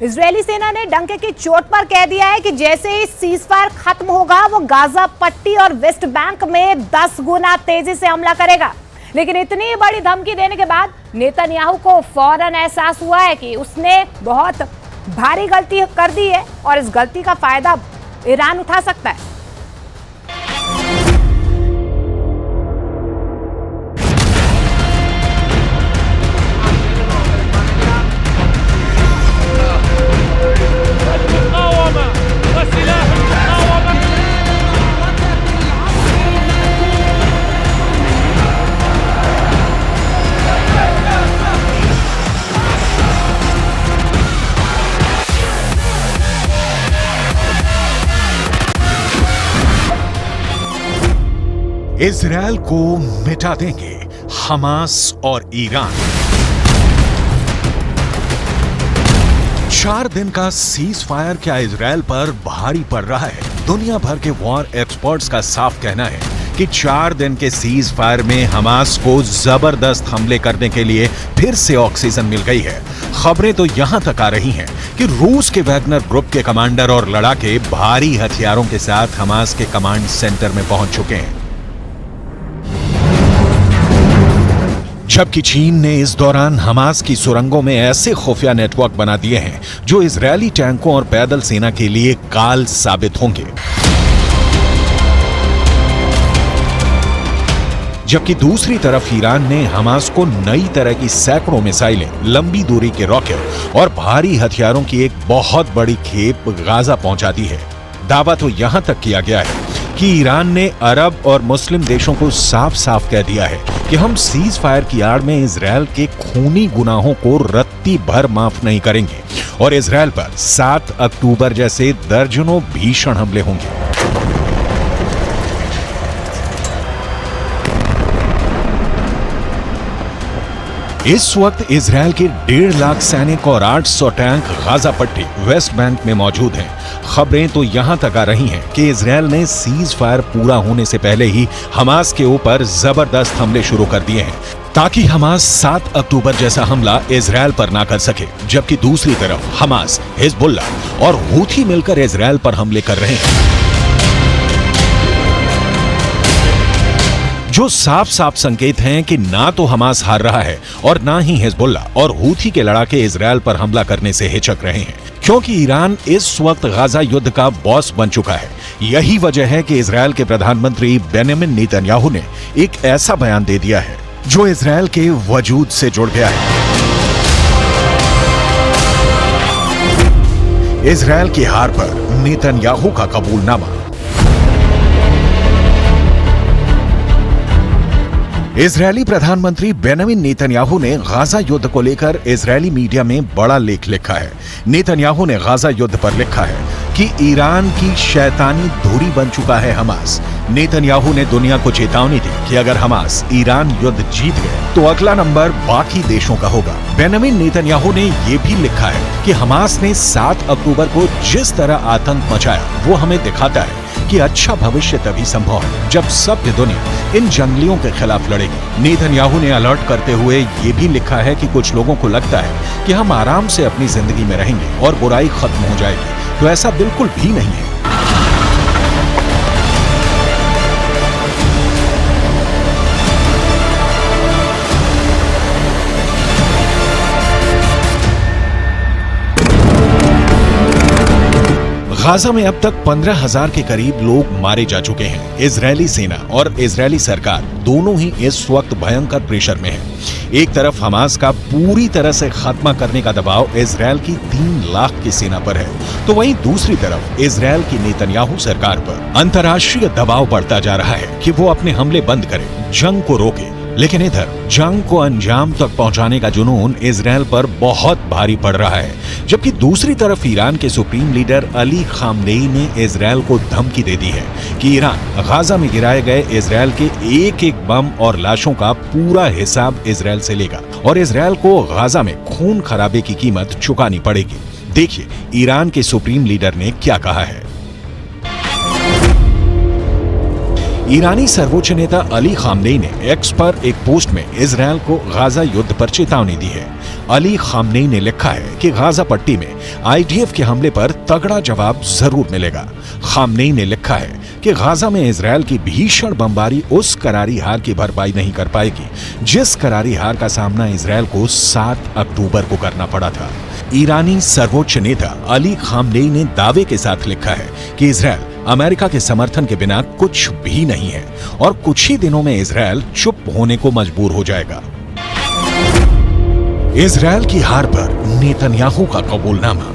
Israeli सेना ने डंके की चोट पर कह दिया है कि जैसे ही सीजफायर खत्म होगा वो गाजा पट्टी और वेस्ट बैंक में 10 गुना तेजी से हमला करेगा। लेकिन इतनी बड़ी धमकी देने के बाद नेतन्याहू को फौरन एहसास हुआ है कि उसने बहुत भारी गलती कर दी है और इस गलती का फायदा ईरान उठा सकता है। इजरायल को मिटा देंगे हमास और ईरान। 4 दिन का सीज फायर क्या इजरायल पर भारी पड़ रहा है? दुनिया भर के वॉर एक्सपर्ट्स का साफ कहना है कि 4 दिन के सीज फायर में हमास को जबरदस्त हमले करने के लिए फिर से ऑक्सीजन मिल गई है। खबरें तो यहां तक आ रही हैं कि रूस के वैगनर ग्रुप के कमांडर और लड़ाके भारी हथियारों के साथ हमास के कमांड सेंटर में पहुंच चुके हैं। जबकि चीन ने इस दौरान हमास की सुरंगों में ऐसे खुफिया नेटवर्क बना दिए हैं जो इजरायली टैंकों और पैदल सेना के लिए काल साबित होंगे। जबकि दूसरी तरफ ईरान ने हमास को नई तरह की सैकड़ों मिसाइलें, लंबी दूरी के रॉकेट और भारी हथियारों की एक बहुत बड़ी खेप गाजा पहुंचा दी है। दावा तो यहां तक किया गया है कि ईरान ने अरब और मुस्लिम देशों को साफ साफ कह दिया है कि हम सीज फायर की आड़ में इजरायल के खूनी गुनाहों को रत्ती भर माफ नहीं करेंगे और इजरायल पर 7 अक्टूबर जैसे दर्जनों भीषण हमले होंगे। इस वक्त इजरायल के 1.5 लाख सैनिक और 800 टैंक गाजा पट्टी वेस्ट बैंक में मौजूद हैं। खबरें तो यहां तक आ रही हैं कि इजरायल ने सीज फायर पूरा होने से पहले ही हमास के ऊपर जबरदस्त हमले शुरू कर दिए हैं ताकि हमास 7 अक्टूबर जैसा हमला इजरायल पर ना कर सके। जबकि दूसरी तरफ हमास, हिजबुल्लाह और हूथी मिलकर इजरायल पर हमले कर रहे हैं, जो साफ साफ संकेत हैं कि ना तो हमास हार रहा है और ना ही हिजबुल्लाह और हूथी के लड़ाके इजरायल पर हमला करने से हिचक रहे हैं, क्योंकि ईरान इस वक्त गाजा युद्ध का बॉस बन चुका है। यही वजह है कि इजरायल के प्रधानमंत्री बेंजामिन नेतन्याहू ने एक ऐसा बयान दे दिया है जो इजरायल के वजूद से जुड़ गया है। इजरायल की हार पर नेतन्याहू का कबूलनामा। इजरायली प्रधानमंत्री बेंजामिन नेतन्याहू ने गाजा युद्ध को लेकर इजरायली मीडिया में बड़ा लेख लिखा है। नेतन्याहू ने गाजा युद्ध पर लिखा है कि ईरान की शैतानी धुरी बन चुका है हमास। नेतन्याहू ने दुनिया को चेतावनी दी कि अगर हमास ईरान युद्ध जीत गए तो अगला नंबर बाकी देशों का होगा। बेंजामिन नेतन्याहू ने यह भी लिखा है कि हमास ने 7 अक्टूबर को जिस तरह आतंक मचाया वो हमें दिखाता है कि अच्छा भविष्य तभी संभव है जब सभ्य दुनिया इन जंगलियों के खिलाफ लड़ेगी। नेतन्याहू ने अलर्ट करते हुए ये भी लिखा है कि कुछ लोगों को लगता है कि हम आराम से अपनी जिंदगी में रहेंगे और बुराई खत्म हो जाएगी, तो ऐसा बिल्कुल भी नहीं है। गाजा में अब तक 15,000 के करीब लोग मारे जा चुके हैं। इजरायली सेना और इजरायली सरकार दोनों ही इस वक्त भयंकर प्रेशर में है। एक तरफ हमास का पूरी तरह से खात्मा करने का दबाव इजरायल की 3 लाख की सेना पर है, तो वहीं दूसरी तरफ इजरायल की नेतन्याहू सरकार पर अंतर्राष्ट्रीय दबाव बढ़ता जा रहा है कि वो अपने हमले बंद करे, जंग को रोके। लेकिन इधर जंग को अंजाम तक पहुंचाने का जुनून इजरायल पर बहुत भारी पड़ रहा है। जबकि दूसरी तरफ ईरान के सुप्रीम लीडर अली खामनेई ने इजरायल को धमकी दे दी है कि ईरान गाजा में गिराए गए इजरायल के एक एक बम और लाशों का पूरा हिसाब इजरायल से लेगा और इजरायल को गाजा में खून खराबे की कीमत चुकानी पड़ेगी। देखिए ईरान के सुप्रीम लीडर ने क्या कहा है। ईरानी सर्वोच्च नेता अली खामनेई ने एक्स पर एक पोस्ट में इजरायल को गाजा युद्ध पर चेतावनी दी है। अली खामनेई ने लिखा है कि गाजा पट्टी में आईडीएफ के हमले पर तगड़ा जवाब जरूर मिलेगा। खामनेई ने लिखा है कि गाजा में इजरायल की भीषण बमबारी उस करारी हार की भरपाई नहीं कर पाएगी जिस करारी हार का सामना इजरायल को 7 अक्टूबर को करना पड़ा था। ईरानी सर्वोच्च नेता अली खामनेई ने दावे के साथ लिखा है कि इजरायल अमेरिका के समर्थन के बिना कुछ भी नहीं है और कुछ ही दिनों में इजरायल चुप होने को मजबूर हो जाएगा। इजरायल की हार पर नेतन्याहू का कबूलनामा।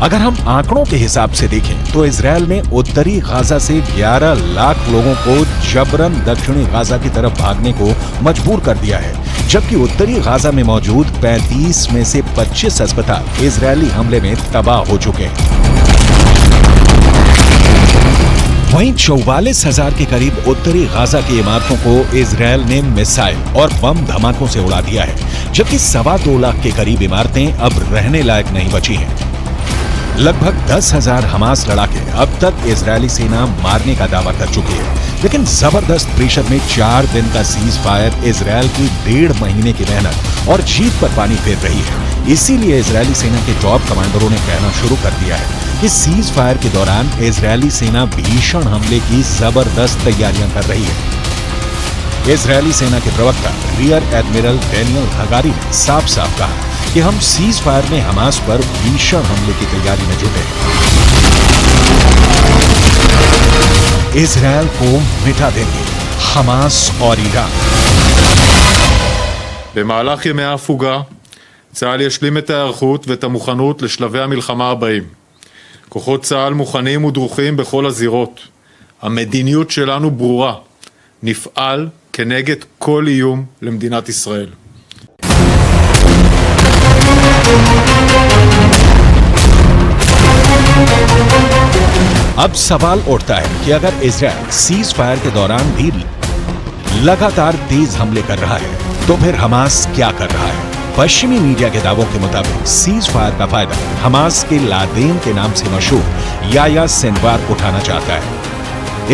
अगर हम आंकड़ों के हिसाब से देखें तो इजरायल ने उत्तरी गाजा से 11 लाख लोगों को जबरन दक्षिणी गाजा की तरफ भागने को मजबूर कर दिया है, जबकि उत्तरी गाजा में मौजूद 35 में से 25 अस्पताल इजरायली हमले में तबाह हो चुके हैं। वहीं 44,000 के करीब उत्तरी गाजा की इमारतों को इजरायल ने मिसाइल और बम धमाकों से उड़ा दिया है, जबकि 2.25 लाख के करीब इमारतें अब रहने लायक नहीं बची हैं। लगभग 10,000 हमास लड़ाके अब तक इजरायली सेना मारने का दावा कर चुकी है, लेकिन जबरदस्त प्रेशर में 4 दिन का सीज फायर इजरायल की 1.5 महीने की मेहनत और जीत पर पानी फेर रही है। इसीलिए इजरायली सेना के टॉप कमांडरों ने कहना शुरू कर दिया है कि सीज फायर के दौरान इजरायली सेना भीषण हमले की जबरदस्त तैयारियां कर रही है। इजरायली सेना के प्रवक्ता रियर एडमिरल डैनियल हगारी ने साफ साफ कहा कि हम सीज फायर में हमास पर भीषण हमले की तैयारी में जुटे हैं। इजरायल को मिटा देंगे हमास और ईरान। במהלך ימי ההפוגה, צה"ל ישלים את ההיערכות ואת המוכנות לשלבי המלחמה הבאים. כוחות צה"ל מוכנים ודרוכים בכל הזירות. המדיניות שלנו ברורה. נפעל כנגד כל איום למדינת ישראל. अब सवाल उठता है कि अगर इजरायल सीज फायर के दौरान भी लगातार तेज हमले कर रहा है तो फिर हमास क्या कर रहा है। पश्चिमी मीडिया के दावों के मुताबिक सीज फायर का फायदा हमास के लादेन के नाम से मशहूर याया सिनवार उठाना चाहता है।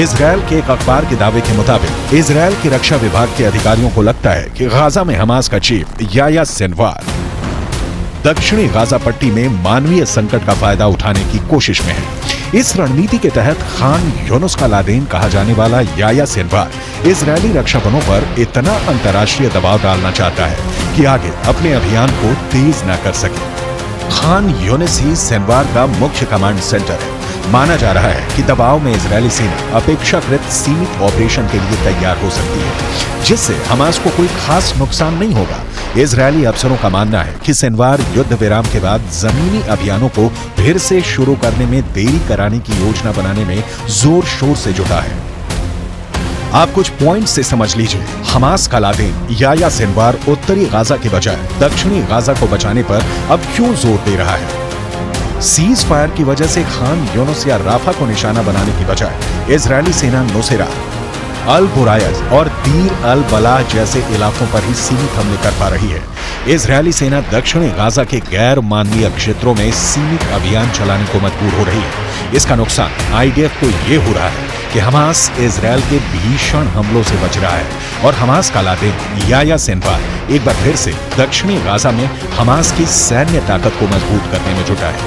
इजरायल के एक अखबार के दावे के मुताबिक इजरायल के रक्षा विभाग के अधिकारियों को लगता है कि गाजा में हमास का चीफ याया सिनवार दक्षिणी गाजा पट्टी में मानवीय संकट का फायदा उठाने की कोशिश में है। इस रणनीति के तहत खान यूनुस का लादेन कहा जाने वाला याया सिनवार इजरायली रक्षा बलों पर इतना अंतर्राष्ट्रीय दबाव डालना चाहता है कि आगे अपने अभियान को तेज न कर सके। खान यूनुस ही सिनवार का मुख्य कमांड सेंटर है। माना जा रहा है कि दबाव में इजरायली सेना अपेक्षाकृत सीमित ऑपरेशन के लिए तैयार हो सकती है, जिससे हमास को कोई खास नुकसान नहीं होगा। इजरायली अफसरों का मानना है कि सिनवार युद्ध विराम के बाद जमीनी अभियानों को फिर से शुरू करने में देरी कराने की योजना बनाने में जोर शोर से जुटा है। आप कुछ पॉइंट से समझ लीजिए। हमास का लादेन याया सिनवार उत्तरी गाजा के बजाय दक्षिणी गाजा को बचाने पर अब क्यों जोर दे रहा है। सीज फायर की वजह से खान यूनुस या राफा को निशाना बनाने की बजाय इजरायली सेना नुसैरत, अल बुरायज और दीर अल बलाह जैसे इलाकों पर ही सीमित हमले कर पा रही है। इजरायली सेना दक्षिणी गाजा के गैर मानवीय क्षेत्रों में सीमित अभियान चलाने को मजबूर हो रही है। इसका नुकसान आईडीएफ को ये हो रहा है कि हमास इजरायल के भीषण हमलों से बच रहा है और हमास का लादेन याया सिनवार एक बार फिर से दक्षिणी गाजा में हमास की सैन्य ताकत को मजबूत करने में जुटा है।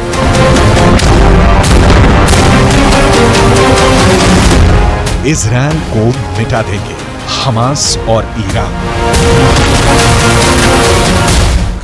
इजरायल को मिटा देंगे हमास और ईरान।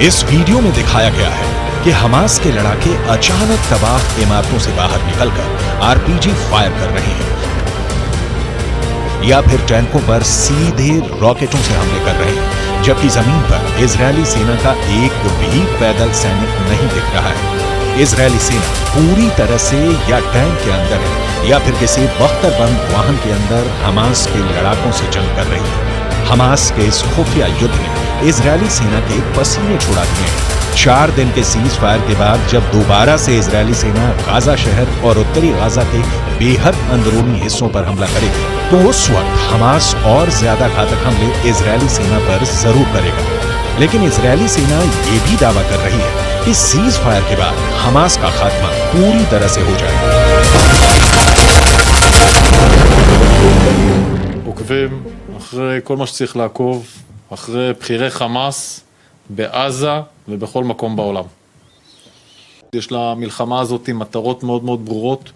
इस वीडियो में दिखाया गया है कि हमास के लड़ाके अचानक तबाह इमारतों से बाहर निकलकर आरपीजी फायर कर रहे हैं। या फिर टैंकों पर सीधे रॉकेटों से हमले कर रहे हैं, जबकि जमीन पर इजरायली सेना का एक भी पैदल सैनिक नहीं दिख रहा है। इजरायली सेना पूरी तरह से या टैंक के अंदर है या फिर किसी बख्तरबंद वाहन के अंदर हमास के लड़ाकों से जंग कर रही है। हमास के इस खुफिया युद्ध ने इजरायली सेना के पसीने छुड़ा दिए हैं। 4 दिन के सीज फायर के बाद जब दोबारा से इजरायली सेना गाजा शहर और उत्तरी गाजा के बेहद अंदरूनी हिस्सों पर हमला करेगी, तो उस वक्त हमास और ज्यादा घातक हमले इजरायली सेना पर जरूर करेगा। लेकिन इजरायली सेना ये भी दावा कर रही है कि सीज फायर के बाद हमास का खात्मा पूरी तरह से हो जाएगा। עוקבים אחרי כל מה שצריך לעקוב, אחרי בכירי חמאס בעזה ובכל מקום בעולם. יש למלחמה הזאת מטרות מאוד מאוד ברורות,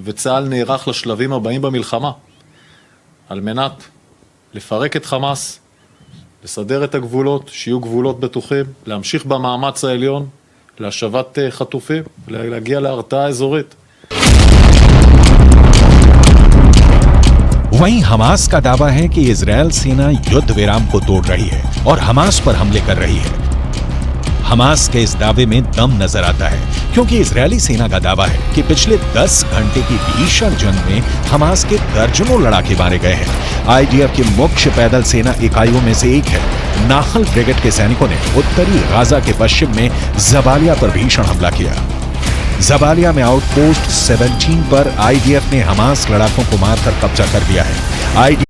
וצה"ל נערך לשלבים הבאים במלחמה, על מנת לפרק את חמאס, לסדר את הגבולות, שיהיו גבולות בטוחים, להמשיך במאמץ העליון, להשבת חטופים, להגיע להרתעה אזורית. वहीं हमास का दावा है कि इजरायल सेना युद्ध विराम को तोड़ रही है और हमास पर हमले कर रही है। हमास के इस दावे में दम नजर आता है, क्योंकि इजरायली सेना का दावा है कि पिछले 10 घंटे की भीषण जंग में हमास के दर्जनों लड़ाके मारे गए हैं। आईडीएफ की मुख्य पैदल सेना इकाइयों में से एक है नाखल ब्रिगेड के सैनिकों ने उत्तरी गाजा के पश्चिम में जबालिया पर भीषण हमला किया। जबालिया में आउटपोस्ट 17 पर आईडीएफ ने हमास लड़ाकों को मारकर कब्जा कर लिया है। आईडीएफ